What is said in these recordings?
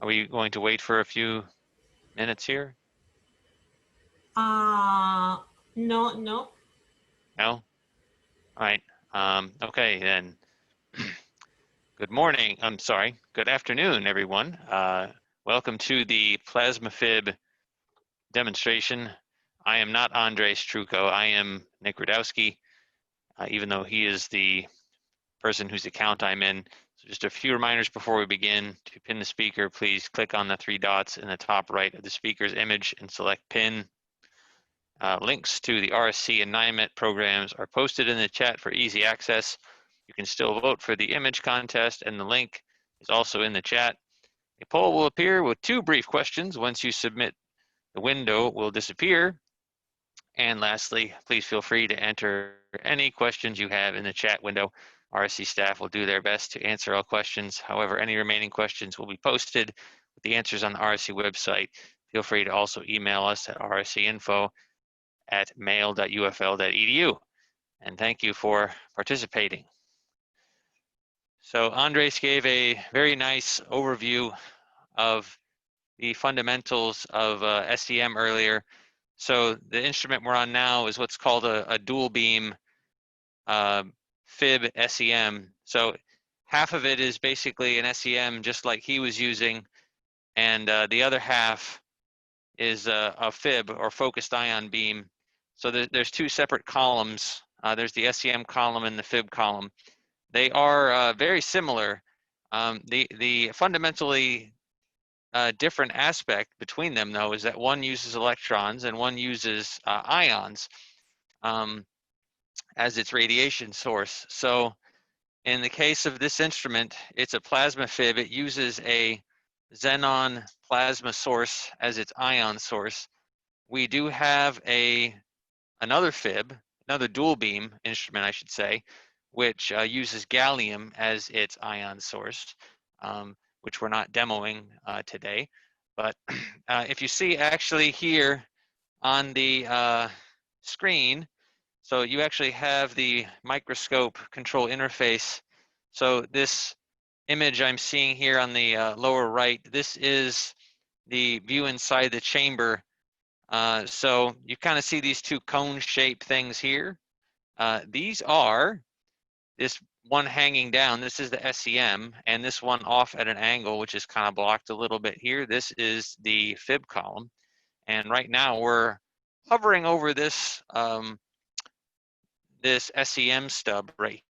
Are we going to wait for a few minutes here? No, no. No? All right. Okay, then. Good morning. I'm sorry. Good afternoon, everyone. Welcome to the plasma FIB demonstration. I am not Andres Trucco. I am Nick Radowski, even though he is the person whose account I'm in. So just a few reminders before we begin. To pin the speaker, please click on the 3 dots in the top right of the speaker's image and select pin. Links to the RSC and NIMET programs are posted in the chat for easy access. You can still vote for the image contest, and the link is also in the chat. A poll will appear with 2 brief questions. Once you submit, the window will disappear. And lastly, please feel free to enter any questions you have in the chat window. RSC staff will do their best to answer all questions. However, any remaining questions will be posted with the answers on the RSC website. Feel free to also email us at rscinfo@mail.ufl.edu. And thank you for participating. So Andres gave a very nice overview of the fundamentals of SEM earlier. So the instrument we're on now is what's called a dual beam FIB SEM. So half of it is basically an SEM just like he was using, and the other half is a FIB or focused ion beam. So there's 2 separate columns. There's the SEM column and the FIB column. They are very similar. The fundamentally different aspect between them, though, is that one uses electrons and one uses ions as its radiation source. So in the case of this instrument, it's a plasma FIB. It uses a xenon plasma source as its ion source. We do have another FIB, another dual beam instrument, I should say, which uses gallium as its ion source, which we're not demoing today. But if you see actually here on the screen, so you actually have the microscope control interface. So this image I'm seeing here on the lower right, this is the view inside the chamber. So you kind of see these 2 cone-shaped things here. These are this one hanging down. This is the SEM, and this one off at an angle, which is kind of blocked a little bit here. This is the FIB column, and right now we're hovering over this this SEM stub right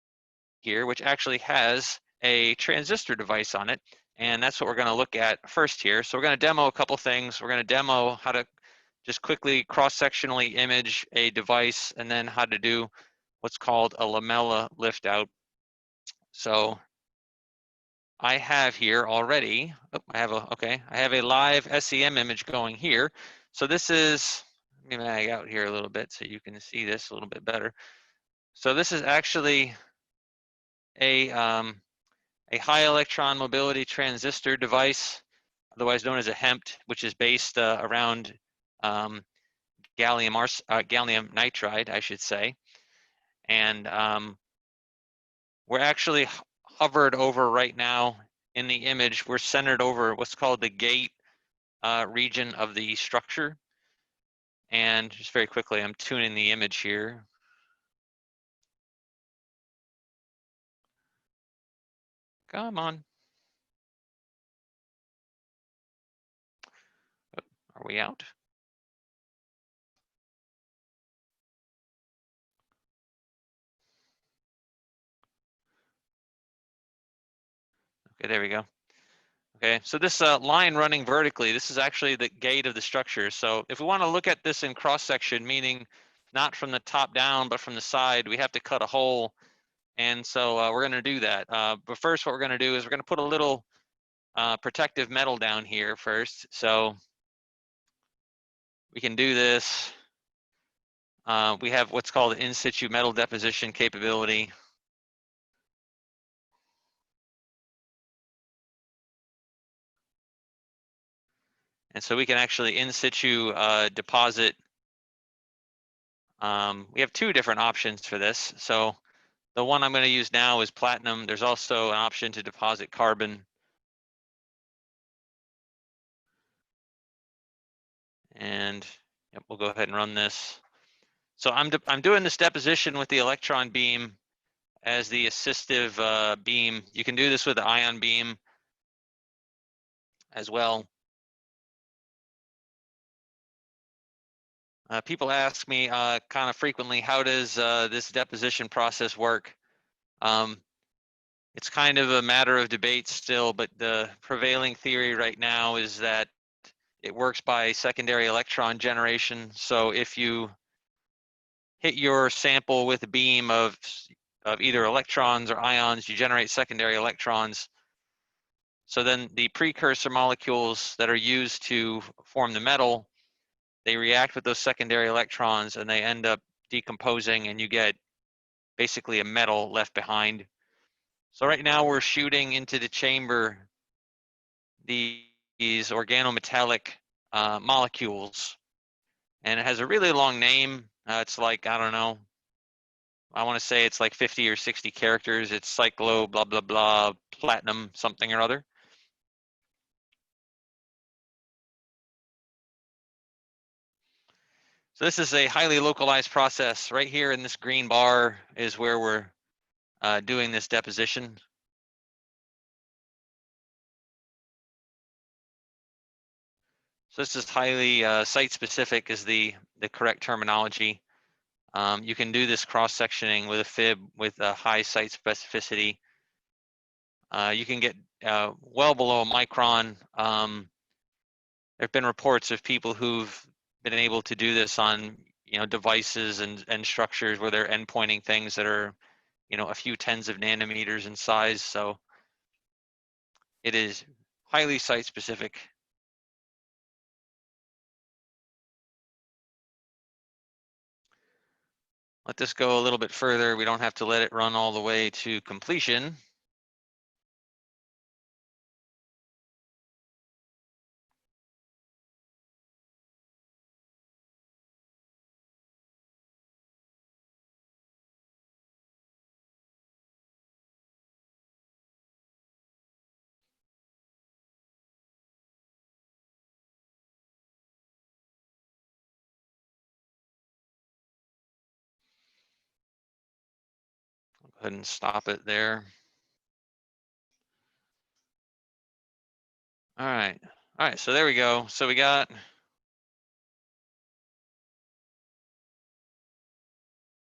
here, which actually has a transistor device on it, and that's what we're going to look at first here. So we're going to demo a couple things. We're going to demo how to just quickly cross-sectionally image a device, and then how to do what's called a lamella lift out. So I have here already, I have a live SEM image going here. So this is, let me mag out here a little bit so you can see this a little bit better. So this is actually a high electron mobility transistor device, otherwise known as a HEMT, which is based around gallium nitride, I should say. And we're actually hovered over right now in the image. We're centered over what's called the gate region of the structure. And just very quickly, I'm tuning the image here. Come on. Are we out? Okay, there we go. Okay, so this line running vertically, this is actually the gate of the structure. So if we want to look at this in cross-section, meaning not from the top down, but from the side, we have to cut a hole. And so we're going to do that. But first, what we're going to do is we're going to put a little protective metal down here first. So we can do this. We have what's called in-situ metal deposition capability. And so we can actually in-situ deposit. We have 2 different options for this. So the one I'm going to use now is platinum. There's also an option to deposit carbon. And yep, we'll go ahead and run this. So I'm doing this deposition with the electron beam as the assistive beam. You can do this with the ion beam as well. People ask me kind of frequently, how does this deposition process work? It's kind of a matter of debate still, but the prevailing theory right now is that it works by secondary electron generation. So if you hit your sample with a beam of either electrons or ions, you generate secondary electrons. So then the precursor molecules that are used to form the metal, they react with those secondary electrons and they end up decomposing, and you get basically a metal left behind. So right now we're shooting into the chamber these organometallic molecules, and it has a really long name. It's like, I don't know, I want to say it's like 50 or 60 characters. It's cyclo blah blah blah platinum something or other. So this is a highly localized process. Right here in this green bar is where we're doing this deposition. So this is highly site-specific is the correct terminology. You can do this cross-sectioning with a FIB with a high site specificity. You can get well below a micron. There have been reports of people who've been able to do this on devices and structures where they're endpointing things that are a few tens of nanometers in size. So it is highly site-specific. Let this go a little bit further. We don't have to let it run all the way to completion. Go ahead and stop it there. All right. All right, so there we go. So we got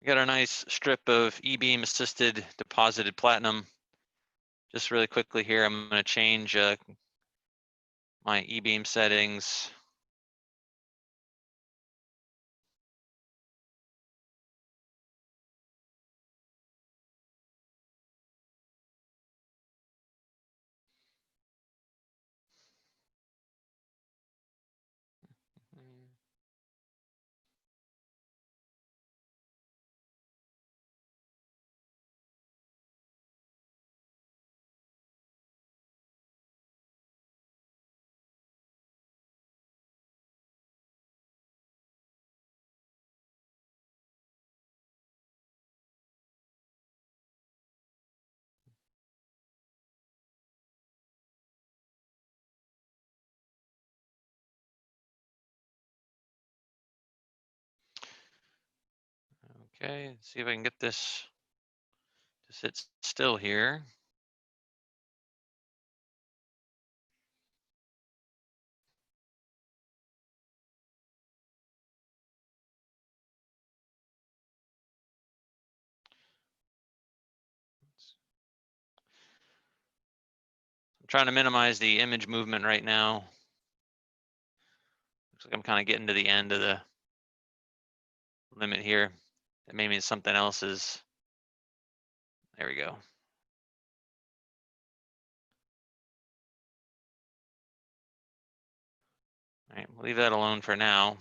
our nice strip of E-beam assisted deposited platinum. Just really quickly here, I'm going to change my E-beam settings. Okay, let's see if I can get this to sit still here. I'm trying to minimize the image movement right now. Looks like I'm kind of getting to the end of the limit here. That may mean something else is, there we go. All right, we'll leave that alone for now.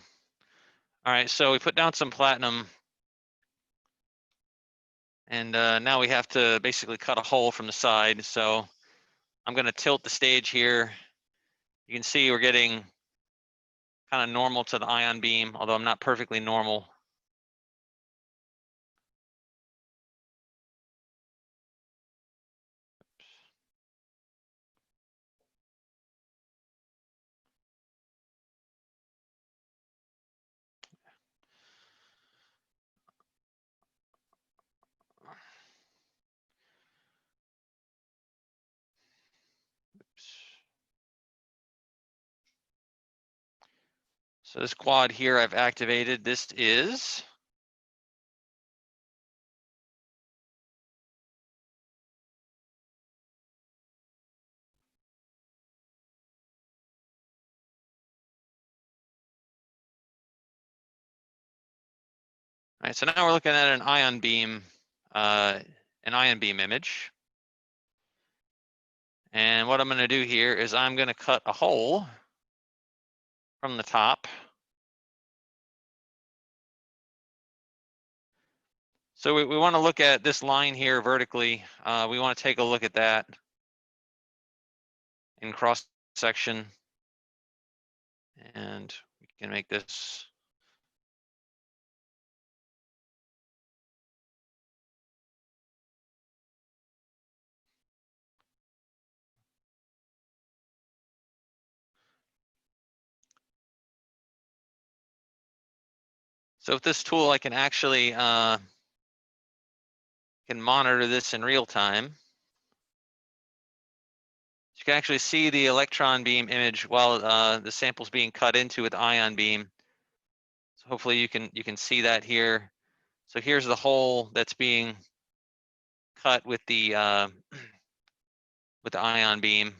All right, so we put down some platinum, and now we have to basically cut a hole from the side. So I'm gonna tilt the stage here. You can see we're getting kind of normal to the ion beam, although I'm not perfectly normal. So this quad here I've activated. This is all right, so now we're looking at an ion beam image. And what I'm going to do here is I'm going to cut a hole from the top. So we want to look at this line here vertically. We want to take a look at that in cross section. And we can make this. So with this tool, I can actually can monitor this in real time. You can actually see the electron beam image while the sample's being cut into with the ion beam. So hopefully you can see that here. So here's the hole that's being cut with the ion beam.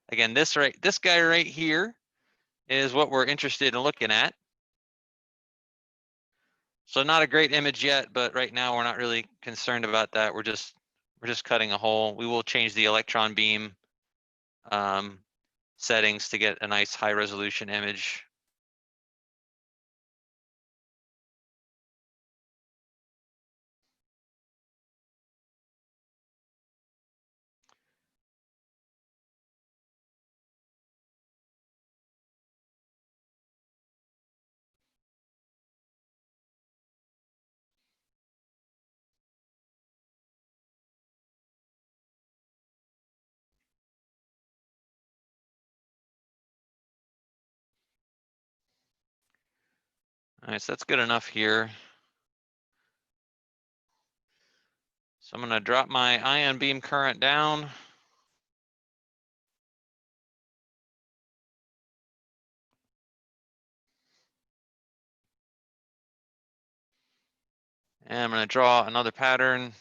Again, this guy right here is what we're interested in looking at. So not a great image yet, but right now we're not really concerned about that. We're just cutting a hole. We will change the electron beam settings to get a nice high resolution image. All right, so that's good enough here. So I'm going to drop my ion beam current down. And I'm going to draw another pattern.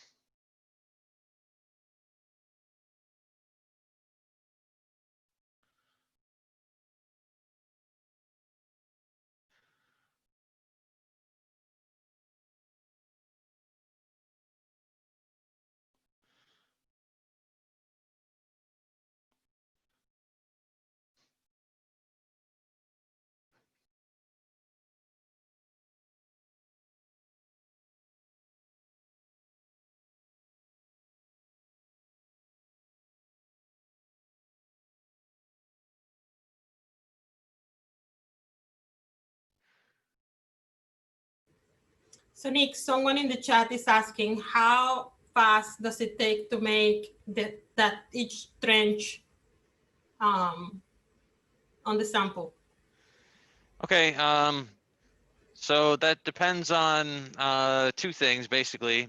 So Nick, someone in the chat is asking, how fast does it take to make that each trench on the sample? Okay, so that depends on two things basically.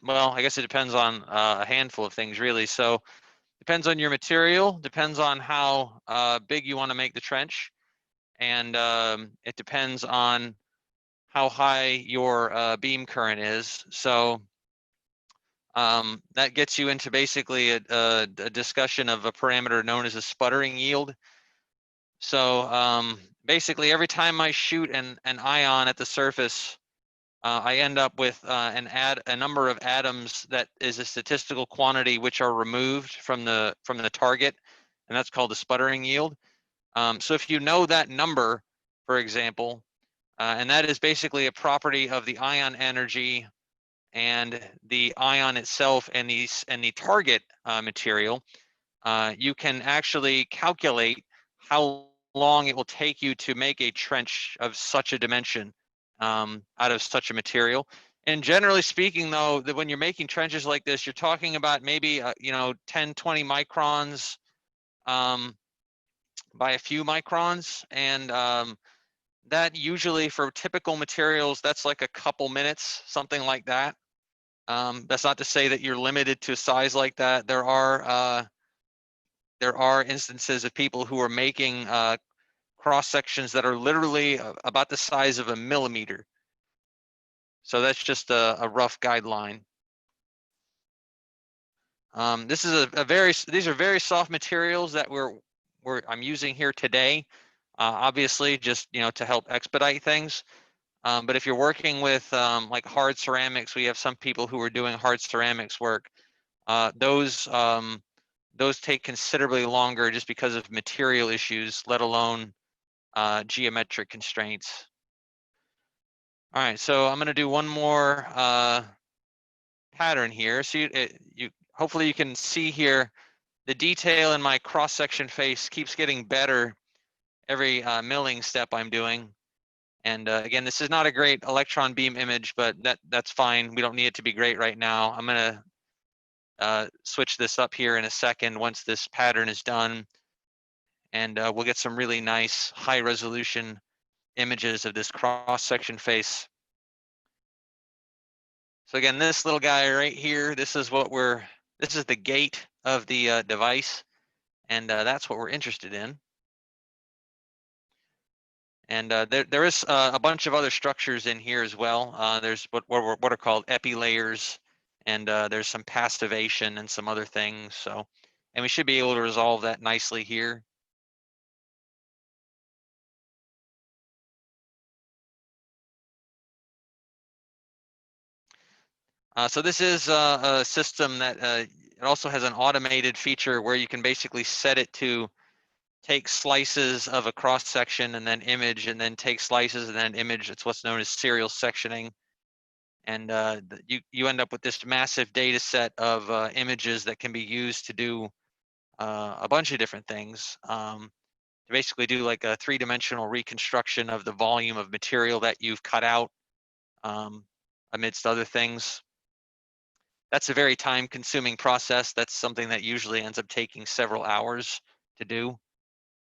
Well, I guess it depends on a handful of things really. So depends on your material, depends on how big you want to make the trench, and it depends on how high your beam current is. So that gets you into basically a discussion of a parameter known as a sputtering yield. So basically every time I shoot an ion at the surface, I end up with a number of atoms that is a statistical quantity which are removed from the target, and that's called the sputtering yield. So if you know that number, for example, and that is basically a property of the ion energy and the ion itself and the target material, you can actually calculate how long it will take you to make a trench of such a dimension out of such a material. And generally speaking, though, that when you're making trenches like this, you're talking about maybe 10, 20 microns by a few microns, and that usually for typical materials, that's like a couple minutes, something like that. That's not to say that you're limited to a size like that. There are instances of people who are making cross sections that are literally about the size of a millimeter. So that's just a rough guideline. This is these are very soft materials that I'm using here today. Obviously, just to help expedite things. But if you're working with like hard ceramics, we have some people who are doing hard ceramics work. Those take considerably longer just because of material issues, let alone geometric constraints. All right, so I'm going to do one more pattern here. So hopefully you can see here the detail in my cross-section face keeps getting better every milling step I'm doing. And again, this is not a great electron beam image, but that's fine. We don't need it to be great right now. I'm going to switch this up here in a second once this pattern is done. And we'll get some really nice high resolution images of this cross-section face. So again, this little guy right here, this is the gate of the device, and that's what we're interested in. And there is a bunch of other structures in here as well. There's what are called epi layers, and there's some passivation and some other things. So, and we should be able to resolve that nicely here. So this is a system that it also has an automated feature where you can basically set it to take slices of a cross section and then image, and then take slices and then image. It's what's known as serial sectioning. And you end up with this massive data set of images that can be used to do a bunch of different things. To basically do like a three-dimensional reconstruction of the volume of material that you've cut out, amidst other things. That's a very time-consuming process. That's something that usually ends up taking several hours to do.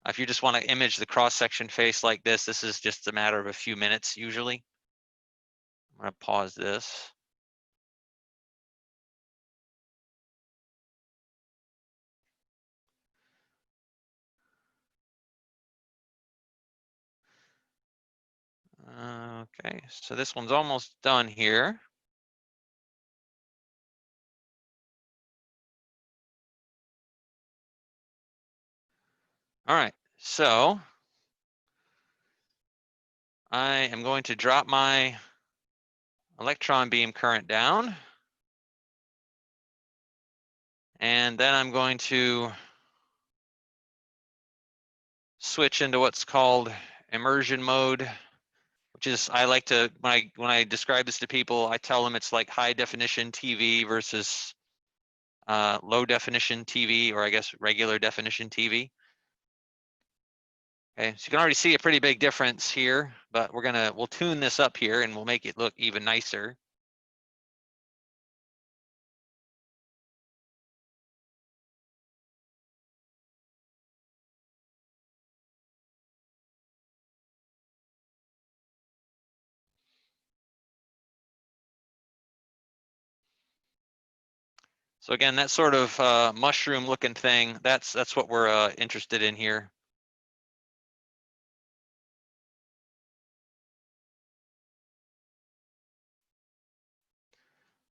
If you just want to image the cross-section face like this is just a matter of a few minutes usually. I'm going to pause this. Okay, so this one's almost done here. All right, so I am going to drop my electron beam current down. And then I'm going to switch into what's called immersion mode, which is, I like to, when I describe this to people, I tell them it's like high definition TV versus low definition TV, or I guess regular definition TV. Okay, so you can already see a pretty big difference here, but we'll tune this up here and we'll make it look even nicer. So again, that sort of mushroom looking thing, that's what we're interested in here.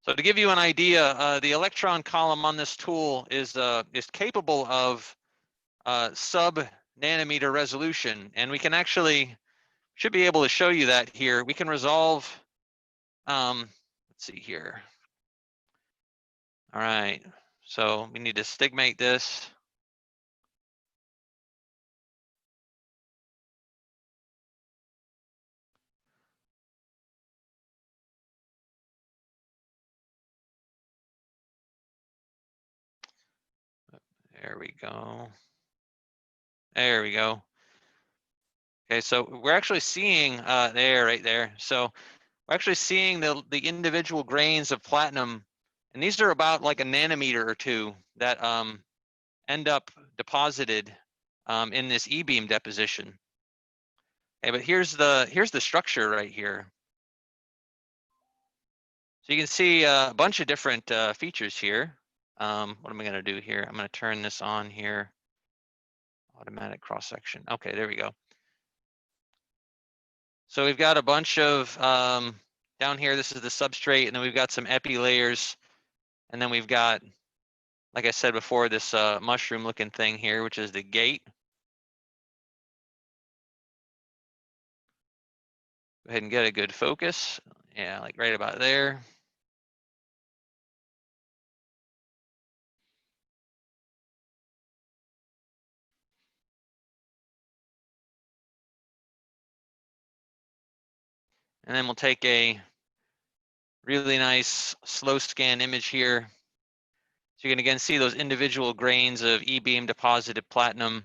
So to give you an idea, the electron column on this tool is capable of sub-nanometer resolution, and we can should be able to show you that here. We can resolve, let's see here. All right, so we need to stigmate this. There we go. There we go. Okay, so we're actually seeing right there. So we're actually seeing the individual grains of platinum, and these are about like a nanometer or two that end up deposited in this E-beam deposition. Okay, but here's the structure right here. So you can see a bunch of different features here. What am I going to do here? I'm going to turn this on here. Automatic cross section. Okay, there we go. So we've got a bunch of, down here, this is the substrate, and then we've got some epi layers. And then we've got, like I said before, this mushroom looking thing here, which is the gate. Go ahead and get a good focus. Yeah, like right about there. And then we'll take a really nice slow scan image here. So you can again see those individual grains of E-beam deposited platinum.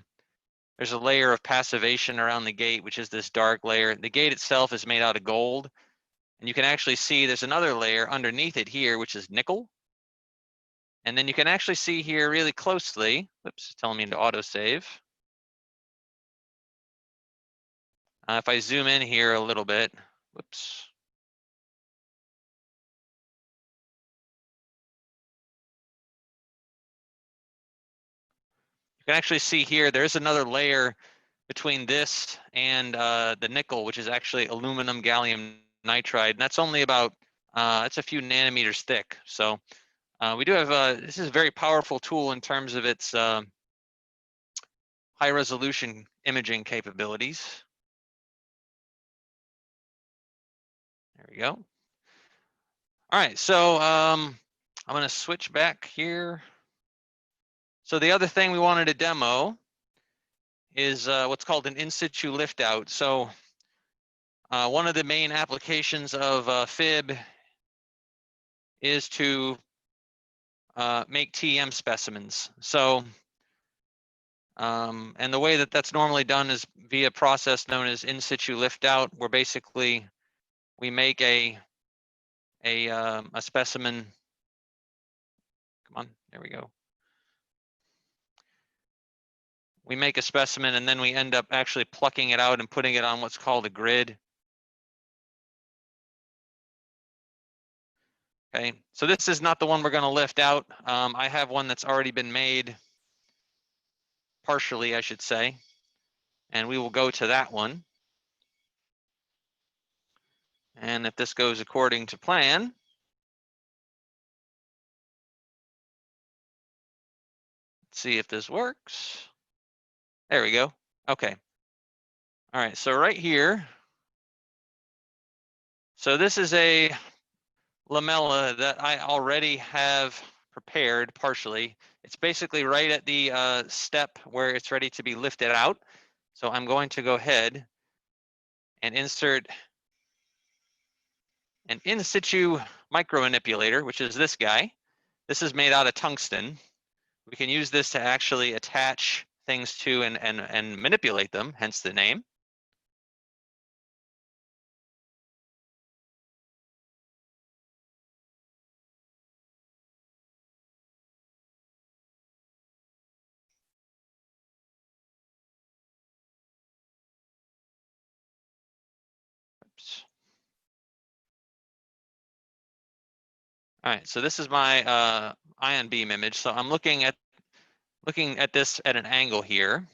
There's a layer of passivation around the gate, which is this dark layer. The gate itself is made out of gold. And you can actually see there's another layer underneath it here, which is nickel. And then you can actually see here really closely, whoops, it's telling me to autosave. If I zoom in here a little bit, whoops. You can actually see here, there's another layer between this and the nickel, which is actually aluminum gallium nitride. And that's only about, it's a few nanometers thick. So we do have, this is a very powerful tool in terms of its high resolution imaging capabilities. There we go. All right, so I'm gonna switch back here. So the other thing we wanted to demo is what's called an in-situ liftout. So one of the main applications of FIB is to make TEM specimens. So, and the way that that's normally done is via a process known as in-situ liftout, where basically we make a specimen. Come on, there we go. We make a specimen and then we end up actually plucking it out and putting it on what's called a grid. Okay, so this is not the one we're going to lift out. I have one that's already been made, partially, I should say, and we will go to that one. And if this goes according to plan, let's see if this works. There we go. Okay. All right, so right here, so this is a lamella that I already have prepared partially. It's basically right at the step where it's ready to be lifted out. So I'm going to go ahead and insert an in-situ micromanipulator, which is this guy. This is made out of tungsten. We can use this to actually attach things to and manipulate them, hence the name. Oops. All right, so this is my ion beam image. So I'm looking at this at an angle here.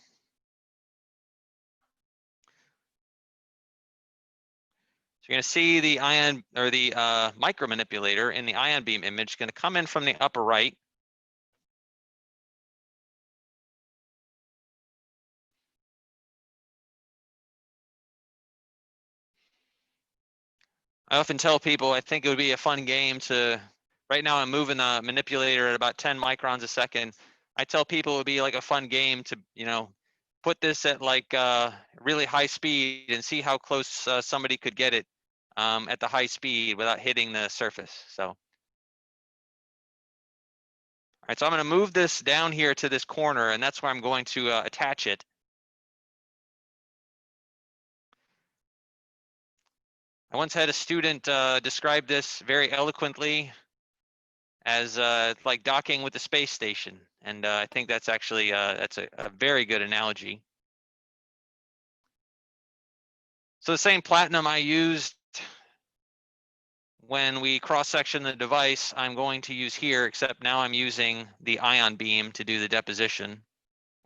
So you're going to see the ion or the micromanipulator in the ion beam image going to come in from the upper right. I often tell people I think it would be a fun game to, right now I'm moving the manipulator at about 10 microns a second. I tell people it would be like a fun game to, you know, put this at like really high speed and see how close somebody could get it at the high speed without hitting the surface. So, all right, so I'm going to move this down here to this corner, and that's where I'm going to attach it. I once had a student describe this very eloquently as like docking with the space station, and I think that's actually that's a very good analogy. So the same platinum I used when we cross-section the device, I'm going to use here, except now I'm using the ion beam to do the deposition.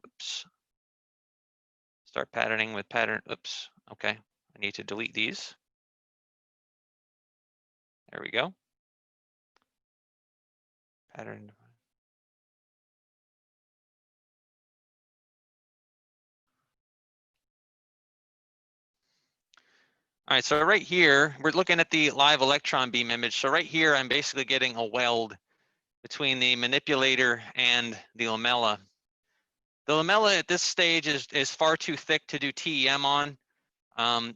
Oops. Start patterning with pattern. Oops. Okay. I need to delete these. There we go. Pattern. All right, so right here, we're looking at the live electron beam image. So right here, I'm basically getting a weld between the manipulator and the lamella. The lamella at this stage is far too thick to do TEM on.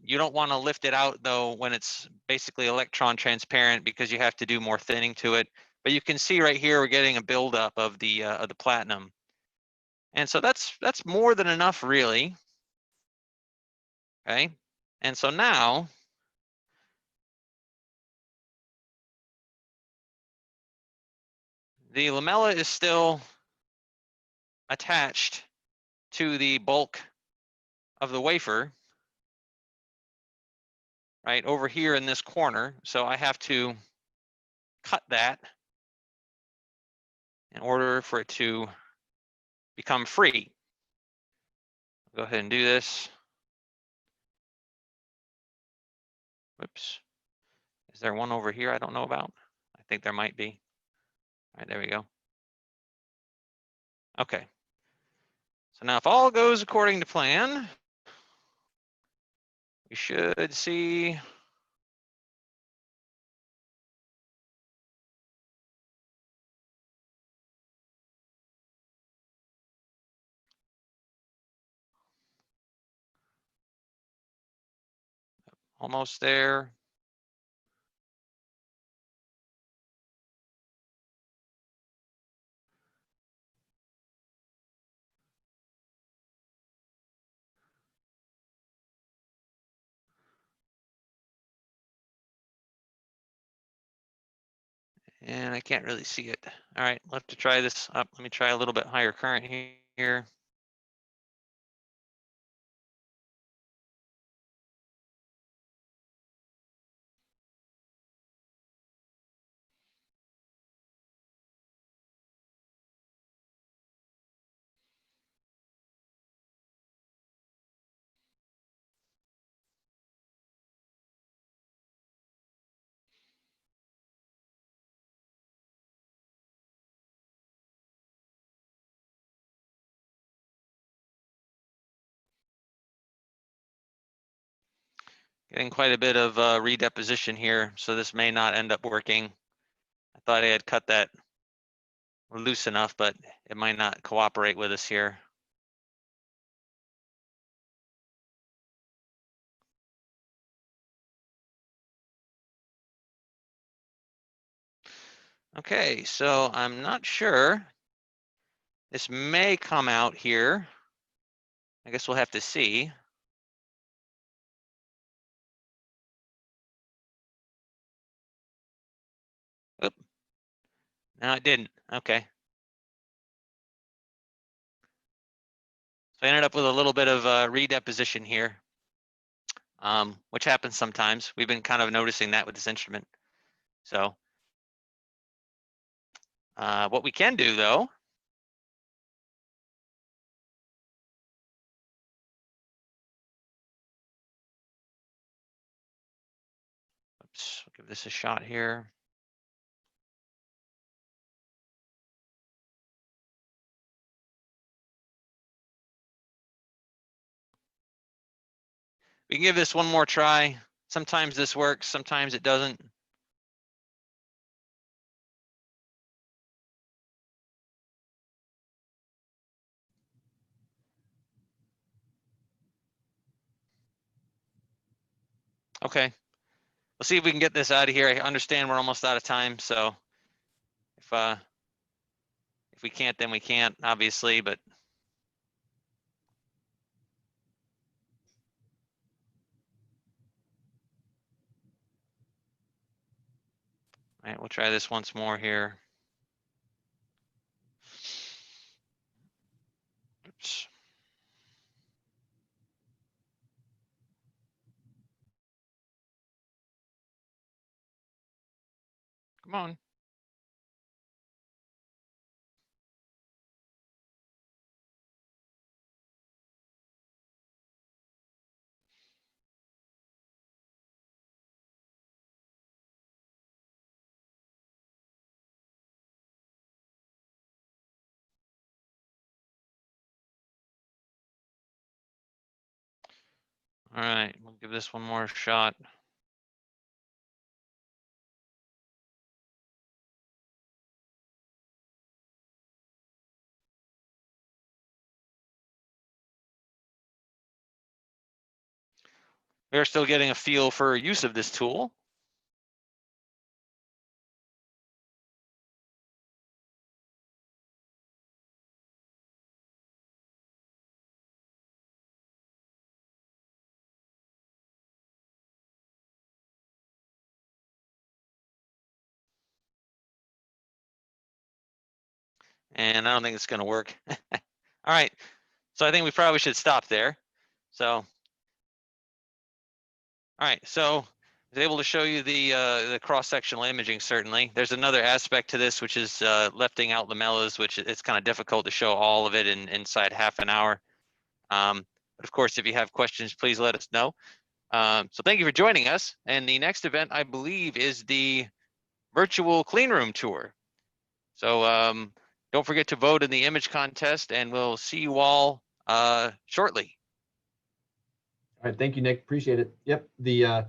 You don't want to lift it out though when it's basically electron transparent because you have to do more thinning to it. But you can see right here, we're getting a buildup of the platinum. And so that's more than enough really, okay? And so now, the lamella is still attached to the bulk of the wafer, right over here in this corner. So I have to cut that in order for it to become free. Go ahead and do this. Whoops. Is there one over here I don't know about? I think there might be. All right, there we go. Okay. So now if all goes according to plan, we should see almost there. And I can't really see it. All right, we'll have to try this up. Let me try a little bit higher current here. Getting quite a bit of redeposition here, so this may not end up working. I thought I had cut that loose enough, but it might not cooperate with us here. Okay, so I'm not sure. This may come out here. I guess we'll have to see. Oop. No, it didn't. Okay. So I ended up with a little bit of redeposition here, which happens sometimes. We've been kind of noticing that with this instrument. So what we can do though, oops, I'll give this a shot here. We can give this one more try. Sometimes this works, sometimes it doesn't. Okay, we'll see if we can get this out of here. I understand we're almost out of time, so if we can't, then we can't, obviously, but all right, we'll try this once more here. Oops. Come on. All right, we'll give this one more shot. We're still getting a feel for use of this tool. And I don't think it's going to work. All right, so I think we probably should stop there. So, all right, so I was able to show you the cross-sectional imaging. Certainly, there's another aspect to this, which is lefting out lamellas, which it's kind of difficult to show all of it inside half an hour. But of course, if you have questions, please let us know. So thank you for joining us. And the next event, I believe, is the virtual clean room tour. So don't forget to vote in the image contest, and we'll see you all shortly. All right, thank you, Nick. Appreciate it. Yep, the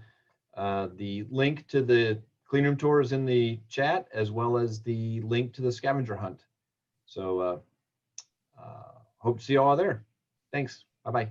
link to the clean room tour is in the chat, as well as the link to the scavenger hunt. So hope to see you all there. Thanks. Bye-bye.